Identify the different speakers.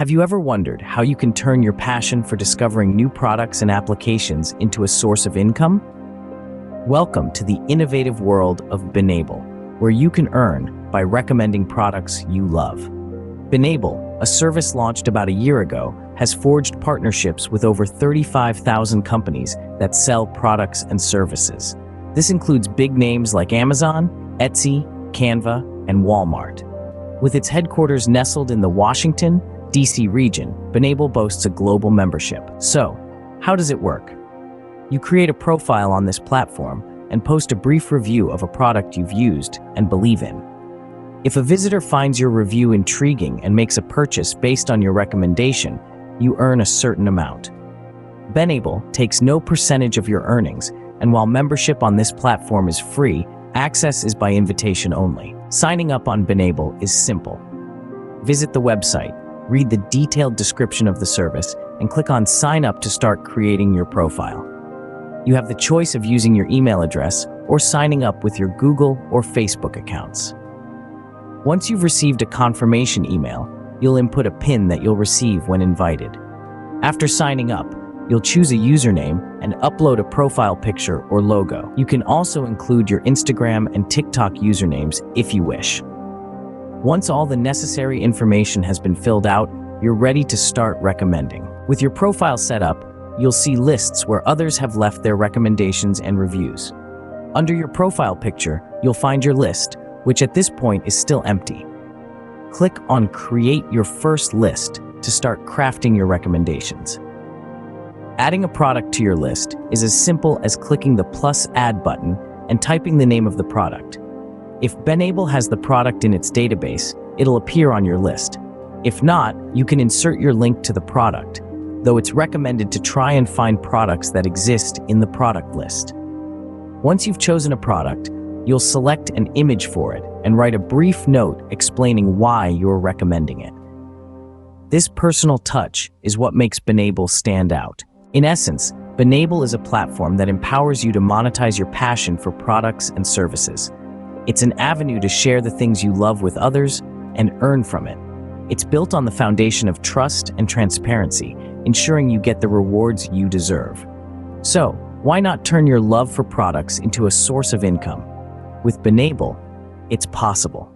Speaker 1: Have you ever wondered how you can turn your passion for discovering new products and applications into a source of income? Welcome to the innovative world of Benable, where you can earn by recommending products you love. Benable, a service launched about a year ago, has forged partnerships with over 35,000 companies that sell products and services. This includes big names like Amazon, Etsy, Canva, and Walmart. With its headquarters nestled in the Washington, D.C. region, Benable boasts a global membership. So, how does it work? You create a profile on this platform and post a brief review of a product you've used and believe in. If a visitor finds your review intriguing and makes a purchase based on your recommendation, you earn a certain amount. Benable takes no percentage of your earnings, and while membership on this platform is free, access is by invitation only. Signing up on Benable is simple. Visit the website, read the detailed description of the service, and click on Sign Up to start creating your profile. You have the choice of using your email address or signing up with your Google or Facebook accounts. Once you've received a confirmation email, you'll input a PIN that you'll receive when invited. After signing up, you'll choose a username and upload a profile picture or logo. You can also include your Instagram and TikTok usernames if you wish. Once all the necessary information has been filled out, you're ready to start recommending. With your profile set up, you'll see lists where others have left their recommendations and reviews. Under your profile picture, you'll find your list, which at this point is still empty. Click on Create Your First List to start crafting your recommendations. Adding a product to your list is as simple as clicking the plus add button and typing the name of the product. If Benable has the product in its database, it'll appear on your list. If not, you can insert your link to the product, though it's recommended to try and find products that exist in the product list. Once you've chosen a product, you'll select an image for it and write a brief note explaining why you're recommending it. This personal touch is what makes Benable stand out. In essence, Benable is a platform that empowers you to monetize your passion for products and services. It's an avenue to share the things you love with others and earn from it. It's built on the foundation of trust and transparency, ensuring you get the rewards you deserve. So, why not turn your love for products into a source of income? With Benable, it's possible.